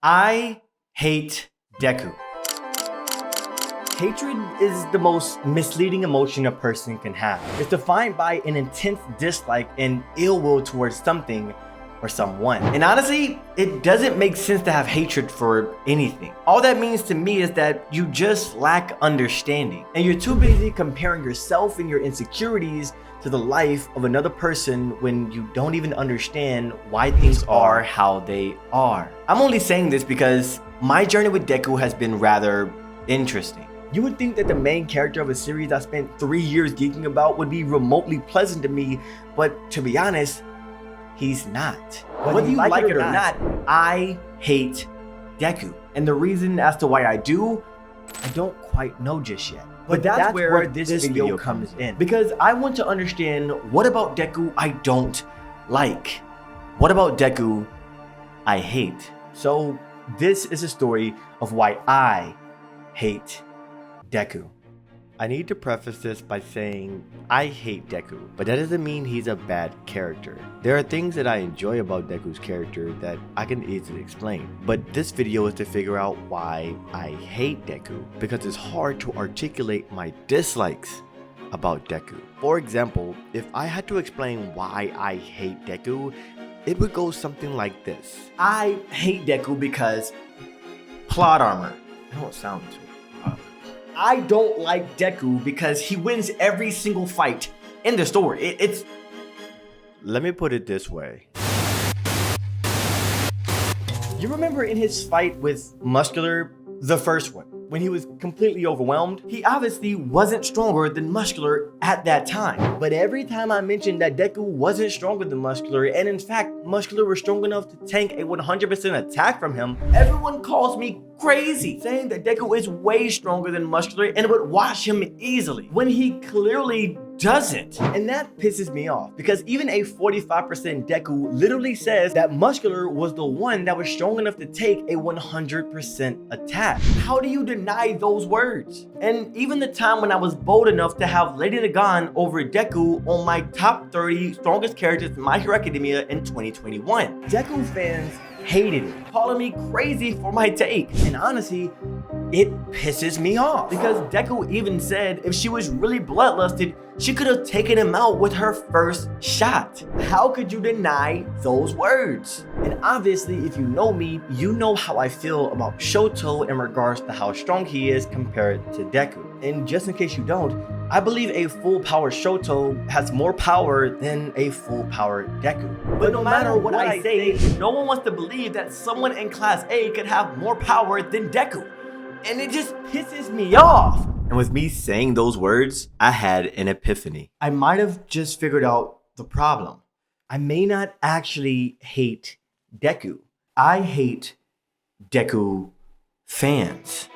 I hate Deku. Hatred is the most misleading emotion a person can have. It's defined by an intense dislike and ill will towards something or someone. And honestly, it doesn't make sense to have hatred for anything. All that means to me is that you just lack understanding. And you're too busy comparing yourself and your insecurities to the life of another person when you don't even understand why things are how they are. I'm only saying this because my journey with Deku has been rather interesting. You would think that the main character of a series I spent 3 years geeking about would be remotely pleasant to me, but to be honest, he's not. Whether you like it or not, I hate Deku. And the reason as to why I do, I don't quite know just yet. But that's where this video comes in. Because I want to understand what about Deku I don't like. What about Deku I hate? So this is a story of why I hate Deku. I need to preface this by saying I hate Deku, but that doesn't mean he's a bad character. There are things that I enjoy about Deku's character that I can easily explain, but this video is to figure out why I hate Deku, because it's hard to articulate my dislikes about Deku. For example, if I had to explain why I hate Deku, it would go something like this. I hate Deku because plot armor. I don't sound too. I don't like Deku because he wins every single fight in the story. Let me put it this way. You remember in his fight with Muscular, the first one, when he was completely overwhelmed? He obviously wasn't stronger than Muscular at that time. But every time I mentioned that Deku wasn't stronger than Muscular, and in fact, Muscular was strong enough to tank a 100% attack from him, everyone calls me crazy, saying that Deku is way stronger than Muscular and would wash him easily, when he clearly doesn't. And that pisses me off, because even a 45% Deku literally says that Muscular was the one that was strong enough to take a 100% attack. How do you deny those words? And even the time when I was bold enough to have Lady Nagan over Deku on my top 30 strongest characters in My Hero Academia in 2021. Deku fans hated it, calling me crazy for my take. And honestly, it pisses me off, because Deku even said if she was really bloodlusted, she could have taken him out with her first shot. How could you deny those words? And obviously, if you know me, you know how I feel about Shoto in regards to how strong he is compared to Deku. And just in case you don't, I believe a full power Shoto has more power than a full power Deku. But no matter what I say, no one wants to believe that someone in Class A could have more power than Deku. And it just pisses me off. And with me saying those words, I had an epiphany. I might have just figured out the problem. I may not actually hate Deku. I hate Deku fans.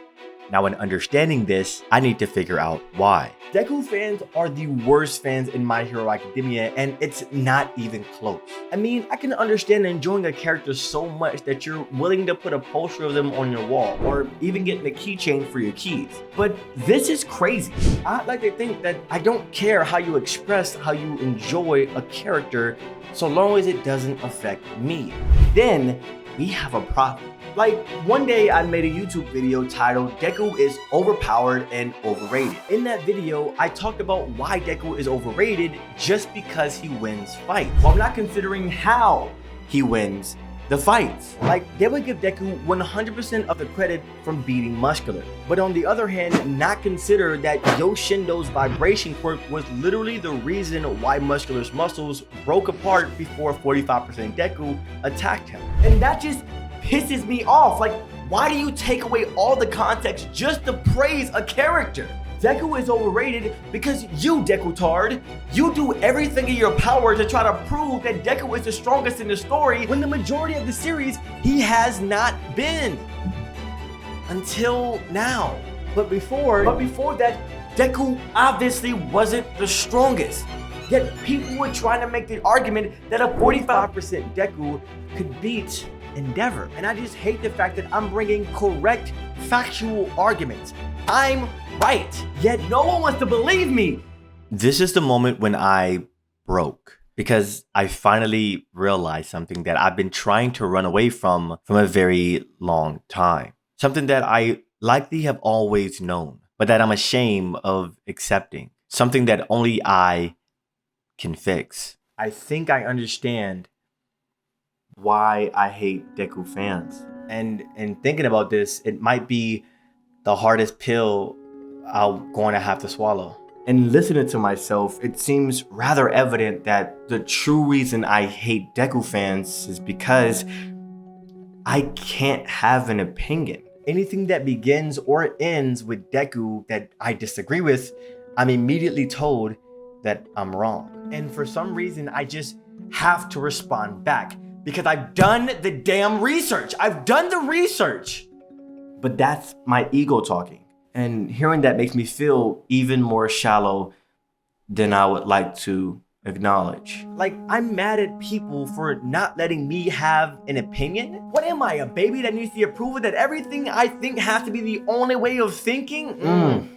Now, in understanding this, I need to figure out why. Deku fans are the worst fans in My Hero Academia, and it's not even close. I mean, I can understand enjoying a character so much that you're willing to put a poster of them on your wall, or even getting a keychain for your keys. But this is crazy. I'd like to think that I don't care how you express how you enjoy a character, so long as it doesn't affect me. Then we have a problem. Like, one day I made a YouTube video titled Deku is overpowered and overrated. In that video, I talked about why Deku is overrated just because he wins fights, while not considering how he wins the fights. Like, they would give Deku 100% of the credit from beating Muscular, but on the other hand, not consider that Yoshindo's vibration quirk was literally the reason why Muscular's muscles broke apart before 45% Deku attacked him. And that just pisses me off. Like, why do you take away all the context just to praise a character? Deku is overrated because you, Deku-tard, you do everything in your power to try to prove that Deku is the strongest in the story, when the majority of the series, he has not been. Until now. But before that, Deku obviously wasn't the strongest. Yet people were trying to make the argument that a 45% Deku could beat Endeavor. And I just hate the fact that I'm bringing correct, factual arguments. I'm right, yet no one wants to believe me. This is the moment when I broke. because I finally realized something that I've been trying to run away from a very long time. Something that I likely have always known, but that I'm ashamed of accepting. Something that only I can fix. I think I understand why I hate Deku fans. And in thinking about this, it might be the hardest pill I'm going to have to swallow. And listening to myself, it seems rather evident that the true reason I hate Deku fans is because I can't have an opinion. Anything that begins or ends with Deku that I disagree with, I'm immediately told that I'm wrong. And for some reason, I just have to respond back because I've done the damn research. I've done the research. But that's my ego talking. And hearing that makes me feel even more shallow than I would like to acknowledge. Like, I'm mad at people for not letting me have an opinion. What am I, a baby that needs the approval that everything I think has to be the only way of thinking? And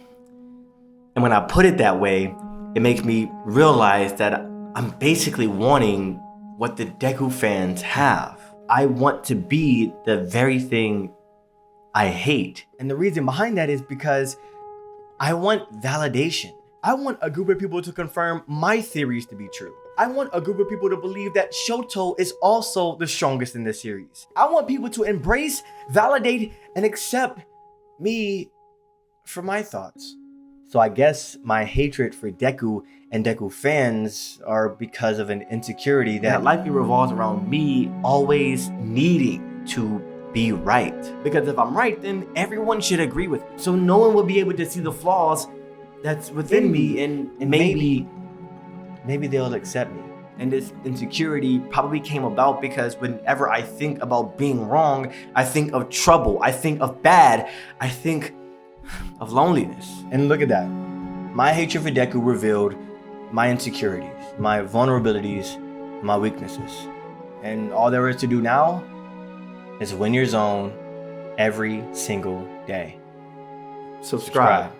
when I put it that way, it makes me realize that I'm basically wanting what the Deku fans have. I want to be the very thing I hate. And the reason behind that is because I want validation. I want a group of people to confirm my theories to be true. I want a group of people to believe that Shoto is also the strongest in the series. I want people to embrace, validate, and accept me for my thoughts. So I guess my hatred for Deku and Deku fans are because of an insecurity that likely revolves around me always needing to be right. Because if I'm right, then everyone should agree with me. So no one will be able to see the flaws that's within me, and maybe they'll accept me. And this insecurity probably came about because whenever I think about being wrong, I think of trouble, I think of bad, I think of loneliness. And look at that. My hatred for Deku revealed my insecurities, my vulnerabilities, my weaknesses. And all there is to do now is win your zone every single day. Subscribe.